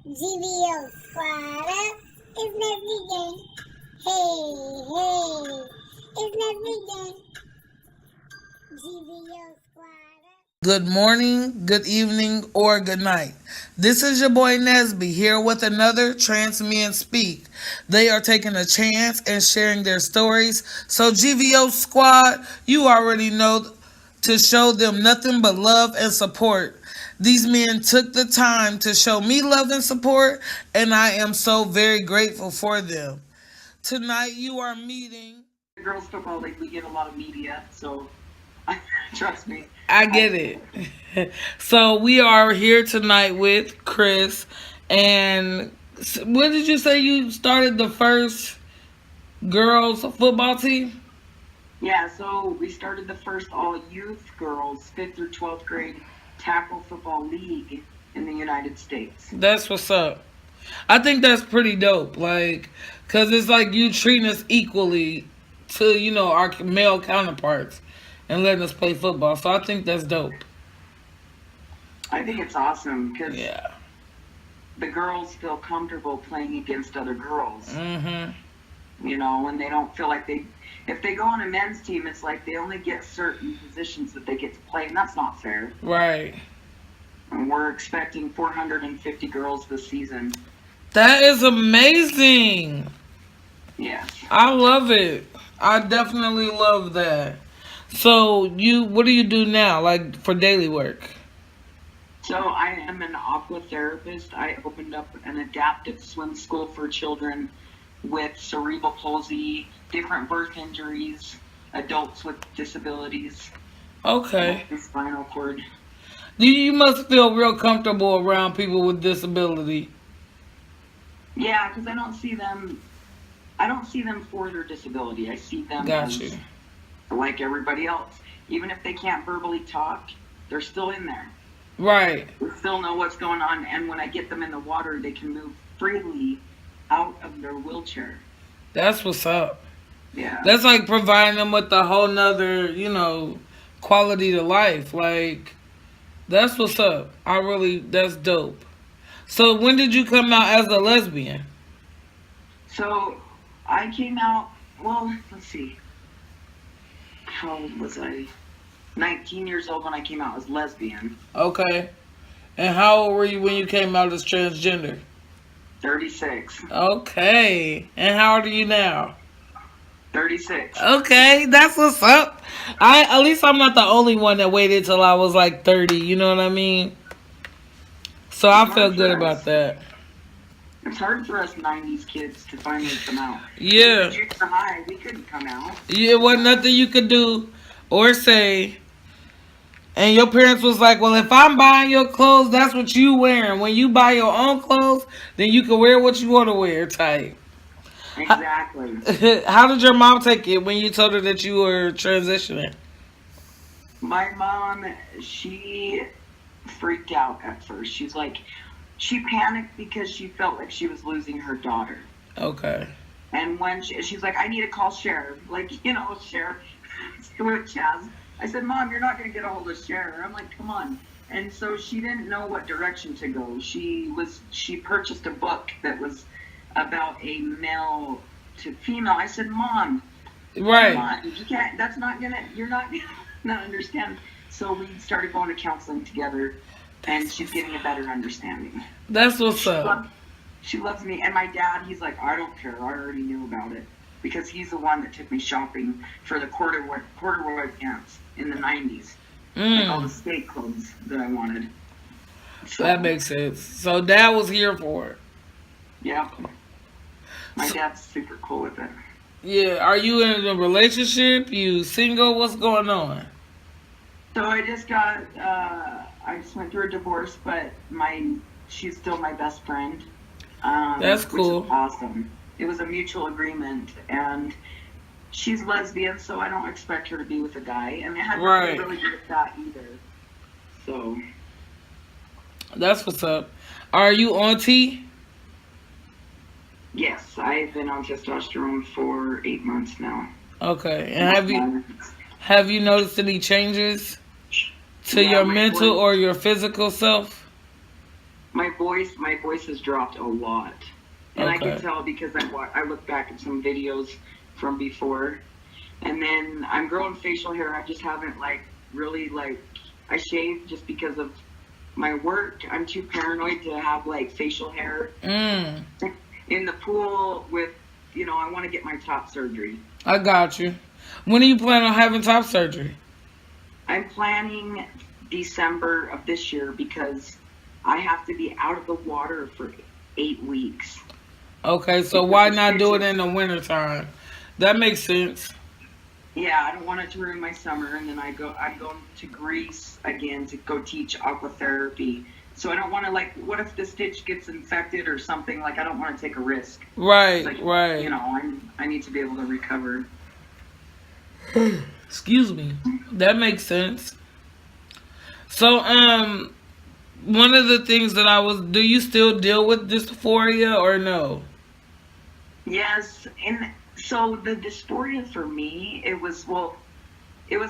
GVO Squad. It's Nesby Gang. Hey, it's Nesby Gang. GVO Squad. Good morning, good evening, or good night. This is your boy Nesby here with another Trans Men Speak. They are taking a chance and sharing their stories. So, GVO Squad, you already know to show them nothing but love and support. These men took the time to show me love and support, and I am so very grateful for them. Tonight, you are meeting. Girls football league, we get a lot of media, so trust me. I get it. So we are here tonight with Chris, and what did you say you started the first girls football team? Yeah, so we started the first all youth girls 5th through 12th grade tackle football league in the United States. That's what's up. I think that's pretty dope. Like, cause it's like you treating us equally to our male counterparts and letting us play football. So I think that's dope. I think it's awesome because Yeah. the girls feel comfortable playing against other girls. Mhm. When they don't feel like if they go on a men's team, it's like they only get certain positions that they get to play, and that's not fair. Right. And we're expecting 450 girls this season. That is amazing. Yes. I love it. I definitely love that. So what do you do now, like for daily work? So I am an aqua therapist. I opened up an adaptive swim school for children with cerebral palsy, different birth injuries, adults with disabilities, Okay. spinal cord. You must feel real comfortable around people with disability. Yeah, because I don't see them for their disability. I see them Got as you. like everybody else. Even if they can't verbally talk, they're still in there. Right. They still know what's going on, and when I get them in the water, they can move freely out of their wheelchair. That's what's up. Yeah. That's like providing them with a whole nother, quality to life. Like, that's what's up. That's dope. So when did you come out as a lesbian? So I came out, well, let's see. How old was I? 19 years old when I came out as lesbian. Okay. And how old were you when you came out as transgender? 36. Okay. And how old are you now? 36. Okay, that's what's up. At least I'm not the only one that waited till I was like 30, you know what I mean? So I feel good about that. It's hard for us 90s kids to finally come out. Yeah. Junior high, we couldn't come out. Yeah, wasn't nothing you could do or say. And your parents was like, well, if I'm buying your clothes, that's what you wearing. When you buy your own clothes, then you can wear what you want to wear type. Exactly. How did your mom take it when you told her that you were transitioning? My mom, she freaked out at first. She panicked because she felt like she was losing her daughter. Okay. And when she's like, I need to call Sheriff. Sheriff, with Chaz. I said, Mom, you're not going to get a hold of Sheriff. I'm like, come on. And so she didn't know what direction to go. She purchased a book that was about a male to female. I said, Mom, Right. come on. You can't, you're not going to understand. So we started going to counseling together, and she's getting a better understanding. That's what's up. She loves me. And my dad, he's like, I don't care. I already knew about it. Because he's the one that took me shopping for the corduroy pants in the 90s. Like all the skate clothes that I wanted. So, That makes sense. So Dad was here for it. Yeah. My dad's super cool with it. Yeah. Are you in a relationship? You single? What's going on? So I just went through a divorce, but she's still my best friend. That's cool. Which is awesome. It was a mutual agreement, and she's lesbian, so I don't expect her to be with a guy, and I hadn't really good at that either. So that's what's up. Are you on T? Yes, I've been on testosterone for 8 months now. Okay, and have you noticed any changes to your mental or your physical self? my voice has dropped a lot, and I Okay. can tell because I look back at some videos from before, and then I'm growing facial hair. I just haven't really I shave just because of my work. I'm too paranoid to have facial hair Mm. in the pool with, I want to get my top surgery. I got you. When are you planning on having top surgery? I'm planning December of this year because I have to be out of the water for 8 weeks. Okay, so why not do it in the wintertime? That makes sense. Yeah, I don't want it to ruin my summer, and then I'm going to Greece again to go teach aquatherapy. So I don't want to what if the stitch gets infected or something? I don't want to take a risk. Right, right. I need to be able to recover. Excuse me. That makes sense. So, one of the things that do you still deal with dysphoria or no? Yes, and so the dysphoria for me, it was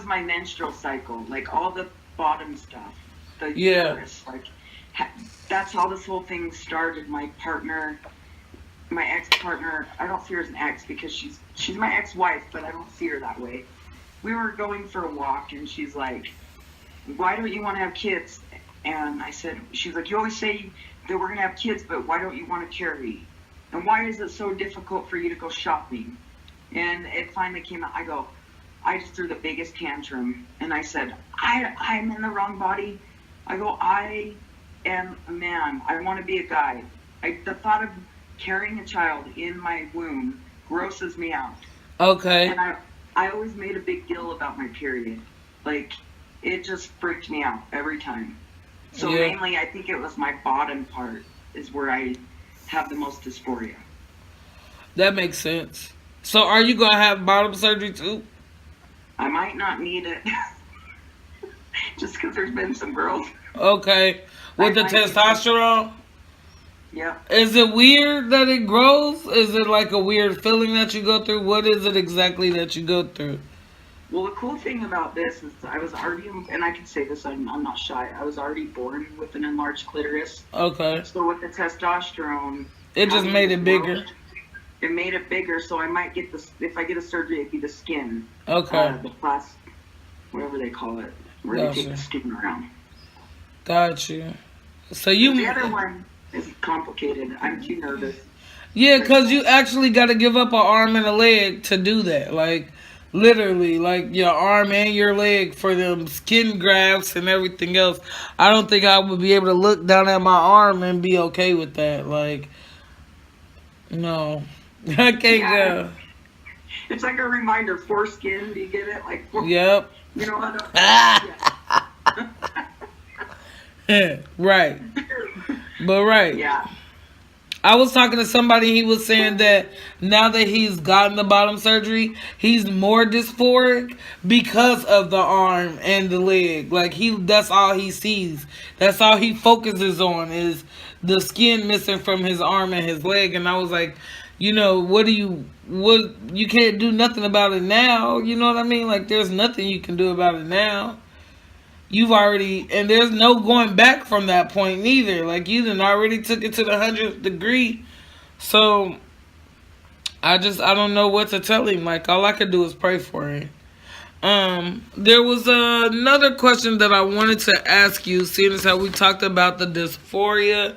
my menstrual cycle, all the bottom stuff, the Yeah. uterus, that's how this whole thing started. My ex-partner, I don't see her as an ex because she's my ex-wife, but I don't see her that way. We were going for a walk, and she's like, "Why don't you want to have kids?" And she's like, "You always say that we're going to have kids, but why don't you want to carry? And why is it so difficult for you to go shopping?" And it finally came out. I just threw the biggest tantrum, and I said, I'm in the wrong body. I am a man. I want to be a guy. The thought of carrying a child in my womb grosses me out. Okay. And I always made a big deal about my period. It just freaked me out every time. So Yeah. mainly, I think it was my bottom part is where I have the most dysphoria. That makes sense. So, are you gonna have bottom surgery too? I might not need it. Just because there's been some girls. Okay. With the I might need it. testosterone? Yeah. Is it weird that it grows? Is it like a weird feeling that you go through? What is it exactly that you go through? Well, the cool thing about this is I was already, and I can say this, I'm not shy, I was already born with an enlarged clitoris. Okay. So with the testosterone, It just made it bigger. It made it bigger, so I might get this, if I get a surgery, it'd be the skin. Okay. The plastic, whatever they call it, where they take the skin around. Got you. So The other one is complicated. I'm too nervous. Yeah, because you actually got to give up an arm and a leg to do that. Literally, your arm and your leg for them skin grafts and everything else. I don't think I would be able to look down at my arm and be okay with that. No. I can't go. It's like a reminder, foreskin, do you get it? Yep. You know what? Right. But right. Yeah. I was talking to somebody, he was saying that now that he's gotten the bottom surgery, he's more dysphoric because of the arm and the leg. That's all he sees. That's all he focuses on is the skin missing from his arm and his leg. And I was like, you can't do nothing about it now. You know what I mean? There's nothing you can do about it now. And there's no going back from that point neither. You done already took it to the 100th degree. So, I don't know what to tell him. All I could do is pray for him. There was another question that I wanted to ask you, seeing as how we talked about the dysphoria.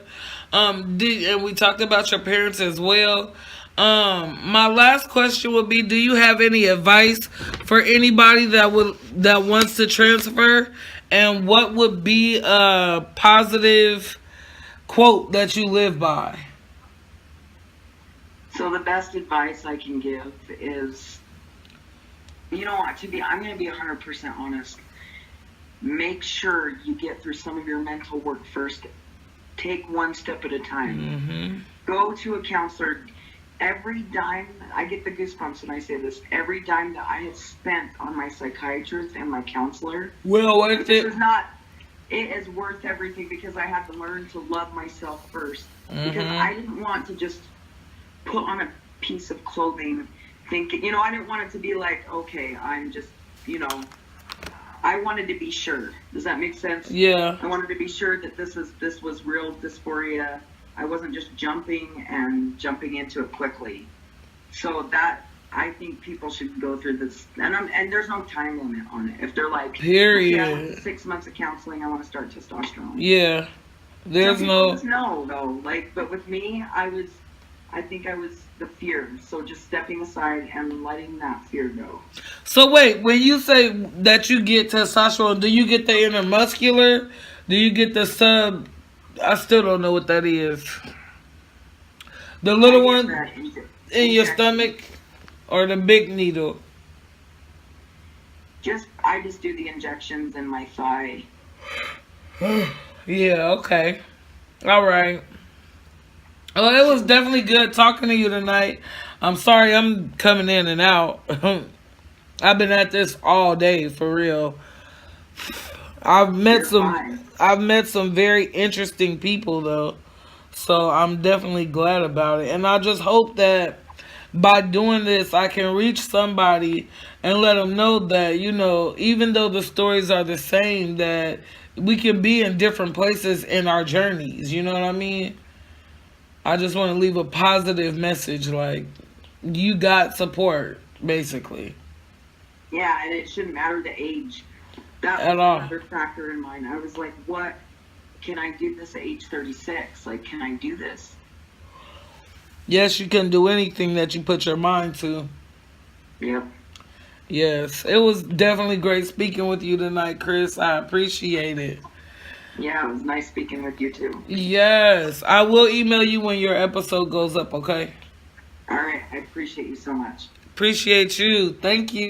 And we talked about your parents as well. My last question would be, do you have any advice for anybody that wants to transfer? And what would be a positive quote that you live by? So the best advice I can give is, I'm going to be 100% honest. Make sure you get through some of your mental work first. Take one step at a time. Mm-hmm. Go to a counselor. Every dime, I get the goosebumps when I say this, every dime that I have spent on my psychiatrist and my counselor, Worth it. It is worth everything because I had to learn to love myself first. Mm-hmm. Because I didn't want to just put on a piece of clothing thinking, I didn't want it to be okay, I'm just, I wanted to be sure. Does that make sense? Yeah. I wanted to be sure that this was real dysphoria. I wasn't just jumping into it quickly. So that, I think people should go through this, and there's no time limit on it. If they're like, Period. okay, I want 6 months of counseling, I want to start testosterone. Yeah. There's Some no. people just know though. Like, but with me, I think I was the fear. So just stepping aside and letting that fear go. So wait, when you say that you get testosterone, do you get the intermuscular? Do you get the sub? I still don't know what that is. The little I one get that in your injection. stomach, or the big needle? I just do the injections in my thigh. Yeah. Okay. All right. Well, it was definitely good talking to you tonight. I'm sorry I'm coming in and out. I've been at this all day for real. I've met some very interesting people though. So I'm definitely glad about it. And I just hope that by doing this I can reach somebody and let them know that, you know, even though the stories are the same, that we can be in different places in our journeys, you know what I mean? I just want to leave a positive message, like, you got support, basically. Yeah, and it shouldn't matter the age. That At was all. another factor in mine. I was like, what? Can I do this at age 36? Like, can I do this? Yes, you can do anything that you put your mind to. Yep. Yes, it was definitely great speaking with you tonight, Chris. I appreciate it. Yeah, it was nice speaking with you too. Yes, I will email you when your episode goes up, okay? All right, I appreciate you so much. Appreciate you. Thank you.